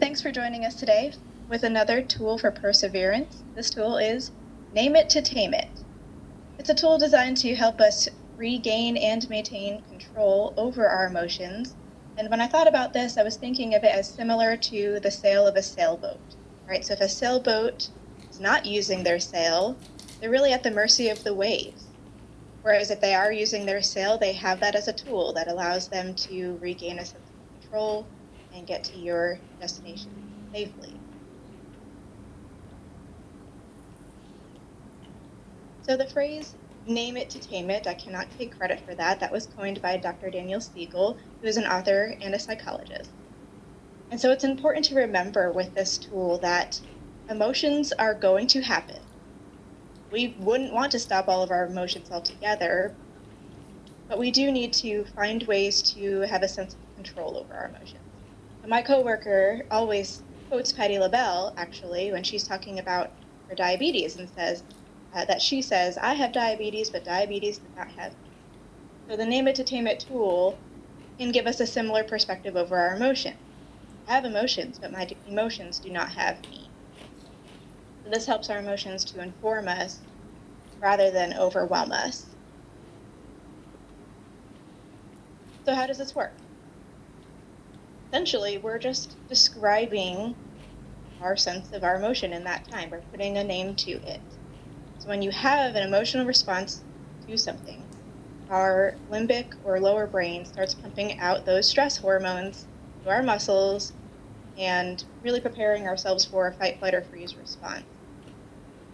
Thanks for joining us today with another tool for perseverance. This tool is Name It to Tame It. It's a tool designed to help us regain and maintain control over our emotions. And when I thought about this, I was thinking of it as similar to the sail of a sailboat, right? So if a sailboat is not using their sail, they're really at the mercy of the waves. Whereas if they are using their sail, they have that as a tool that allows them to regain a sense of control and get to your destination safely. So the phrase name it to tame it, I cannot take credit for that. That was coined by Dr. Daniel Siegel, who is an author and a psychologist. And so it's important to remember with this tool that emotions are going to happen. We wouldn't want to stop all of our emotions altogether, but we do need to find ways to have a sense of control over our emotions. My coworker always quotes Patti LaBelle, actually, when she's talking about her diabetes and says that she says, I have diabetes, but diabetes does not have me. So the Name It to Tame It tool can give us a similar perspective over our emotions. I have emotions, but my emotions do not have me. So this helps our emotions to inform us rather than overwhelm us. So how does this work? Essentially, we're just describing our sense of our emotion in that time. We're putting a name to it. So when you have an emotional response to something, our limbic or lower brain starts pumping out those stress hormones to our muscles and really preparing ourselves for a fight, flight, or freeze response.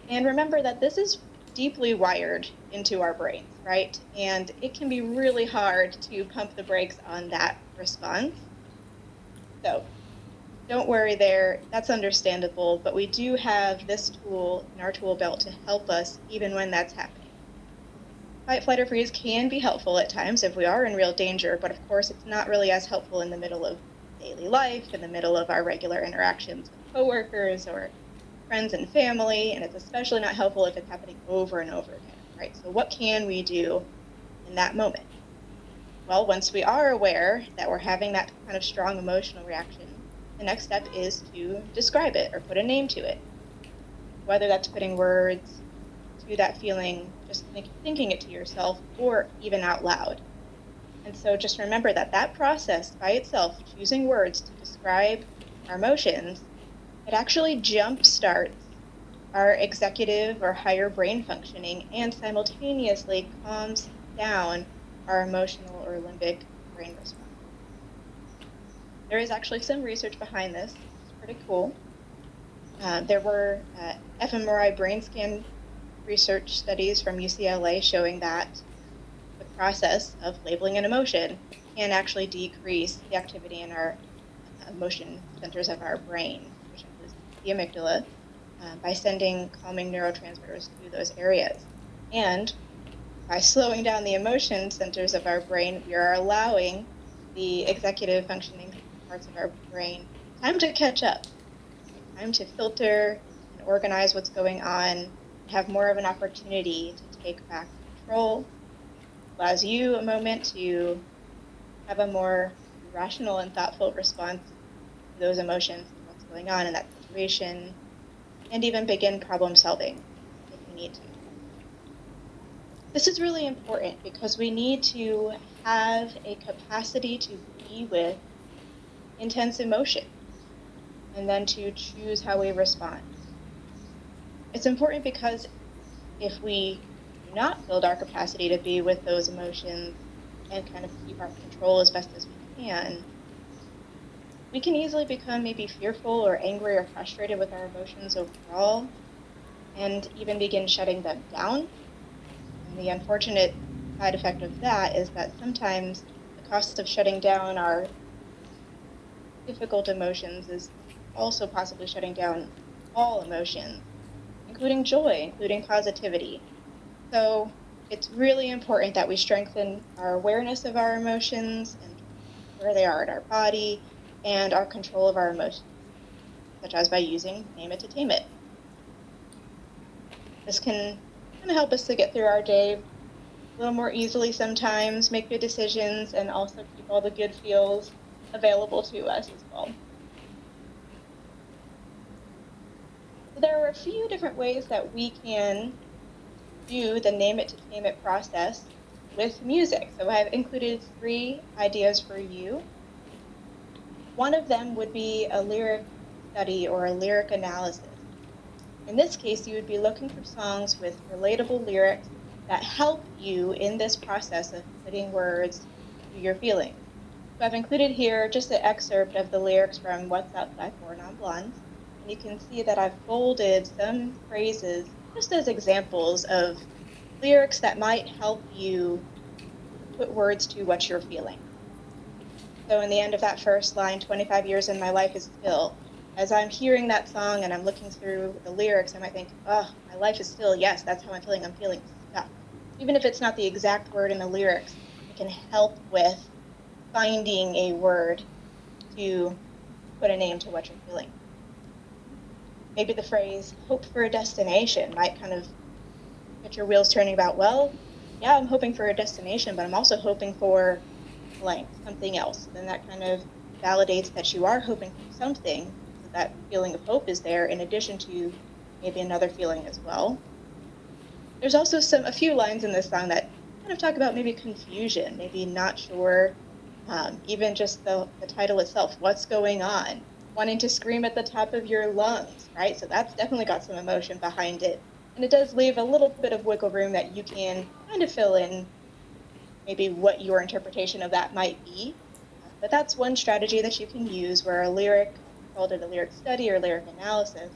And remember that this is deeply wired into our brains, right? And it can be really hard to pump the brakes on that response. So don't worry there, that's understandable, but we do have this tool in our tool belt to help us even when that's happening. Fight, flight, or freeze can be helpful at times if we are in real danger, but of course it's not really as helpful in the middle of daily life, in the middle of our regular interactions with coworkers or friends and family, and it's especially not helpful if it's happening over and over again, right? So what can we do in that moment? Well, once we are aware that we're having that kind of strong emotional reaction, the next step is to describe it or put a name to it. Whether that's putting words to that feeling, just thinking it to yourself, or even out loud. And so just remember that that process by itself, choosing words to describe our emotions, it actually jumpstarts our executive or higher brain functioning and simultaneously calms down our emotional or limbic brain response. There is actually some research behind this. It's pretty cool. There were fMRI brain scan research studies from UCLA showing that the process of labeling an emotion can actually decrease the activity in our emotion centers of our brain, which includes the amygdala, by sending calming neurotransmitters through those areas. And by slowing down the emotion centers of our brain, we are allowing the executive functioning parts of our brain time to catch up, time to filter and organize what's going on, have more of an opportunity to take back control, allows you a moment to have a more rational and thoughtful response to those emotions and what's going on in that situation, and even begin problem solving if you need to. This is really important because we need to have a capacity to be with intense emotion and then to choose how we respond. It's important because if we do not build our capacity to be with those emotions and kind of keep our control as best as we can easily become maybe fearful or angry or frustrated with our emotions overall and even begin shutting them down. And the unfortunate side effect of that is that sometimes the cost of shutting down our difficult emotions is also possibly shutting down all emotions, including joy, including positivity. So it's really important that we strengthen our awareness of our emotions and where they are in our body and our control of our emotions, such as by using Name It to Tame It. This can kind of help us to get through our day a little more easily sometimes, make good decisions, and also keep all the good feels available to us as well. There are a few different ways that we can do the name it to tame it process with music. So I've included 3 ideas for you. One of them would be a lyric study or a lyric analysis. In this case, you would be looking for songs with relatable lyrics that help you in this process of putting words to your feelings. So I've included here just an excerpt of the lyrics from What's Outside for Non-Blondes, and you can see that I've bolded some phrases just as examples of lyrics that might help you put words to what you're feeling. So in the end of that first line, 25 years and my life is still, as I'm hearing that song and I'm looking through the lyrics, I might think, oh, my life is still, yes, that's how I'm feeling. I'm feeling stuck. Even if it's not the exact word in the lyrics, it can help with finding a word to put a name to what you're feeling. Maybe the phrase hope for a destination might kind of get your wheels turning about, well, yeah, I'm hoping for a destination, but I'm also hoping for blank, something else. Then that kind of validates that you are hoping for something, so that feeling of hope is there in addition to maybe another feeling as well. There's also a few lines in this song that kind of talk about maybe confusion, maybe not sure, even just the title itself, what's going on, wanting to scream at the top of your lungs, right? So that's definitely got some emotion behind it. And it does leave a little bit of wiggle room that you can kind of fill in maybe what your interpretation of that might be. But that's one strategy that you can use where a lyric, called it a lyric study or lyric analysis,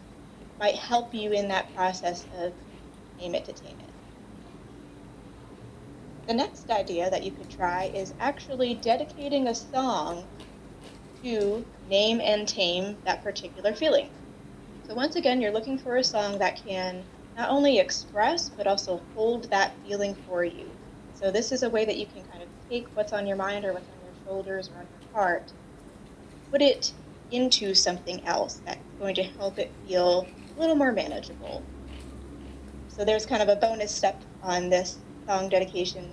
might help you in that process of name it to tame it. The next idea that you could try is actually dedicating a song to name and tame that particular feeling. So once again, you're looking for a song that can not only express, but also hold that feeling for you. So this is a way that you can kind of take what's on your mind or what's on your shoulders or on your heart, put it into something else that's going to help it feel a little more manageable. So there's kind of a bonus step on this song dedication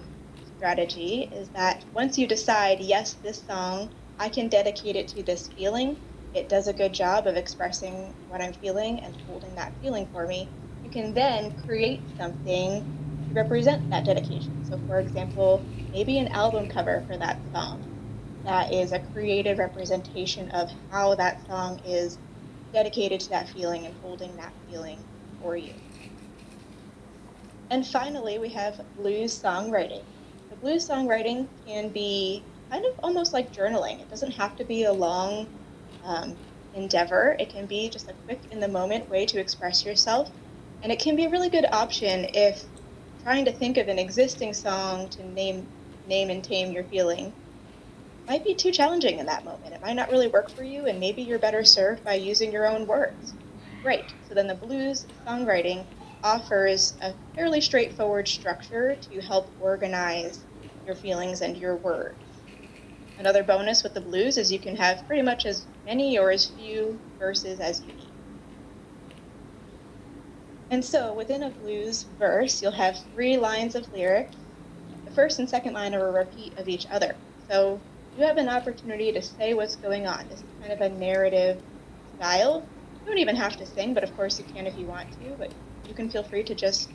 strategy is that once you decide, yes, this song, I can dedicate it to this feeling, it does a good job of expressing what I'm feeling and holding that feeling for me, you can then create something to represent that dedication. So for example, maybe an album cover for that song that is a creative representation of how that song is dedicated to that feeling and holding that feeling for you. And finally, we have blues songwriting. So blues songwriting can be kind of almost like journaling. It doesn't have to be a long endeavor. It can be just a quick in the moment way to express yourself. And it can be a really good option if trying to think of an existing song to name and tame your feeling might be too challenging in that moment. It might not really work for you, and maybe you're better served by using your own words. Great. So then the blues songwriting offers a fairly straightforward structure to help organize your feelings and your words. Another bonus with the blues is you can have pretty much as many or as few verses as you need. And so within a blues verse, you'll have 3 lines of lyrics. The first and second line are a repeat of each other. So you have an opportunity to say what's going on. This is kind of a narrative style. You don't even have to sing, but of course you can if you want to, but you can feel free to just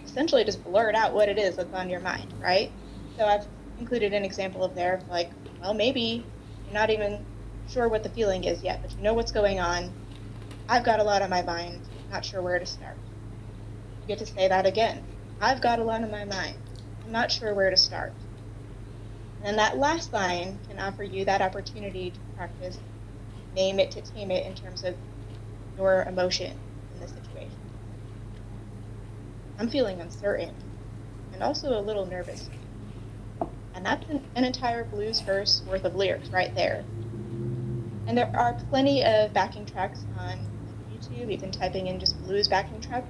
essentially just blurt out what it is that's on your mind, right? So I've included an example of there, like, well, maybe you're not even sure what the feeling is yet, but you know what's going on. I've got a lot on my mind, not sure where to start. You get to say that again. I've got a lot on my mind. I'm not sure where to start. And that last line can offer you that opportunity to practice name it to tame it in terms of your emotion in the situation. I'm feeling uncertain and also a little nervous. And that's an entire blues verse worth of lyrics right there. And there are plenty of backing tracks on YouTube. Even typing in just blues backing track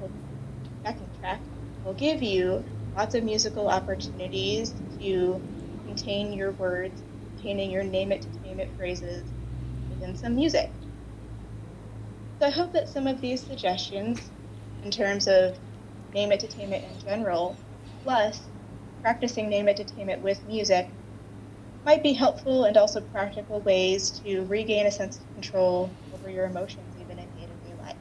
will give you lots of musical opportunities to contain your words, containing your name it to tame it phrases within some music. So I hope that some of these suggestions in terms of name it to tame it in general, plus practicing name it to tame it with music, might be helpful and also practical ways to regain a sense of control over your emotions even in day-to-day life.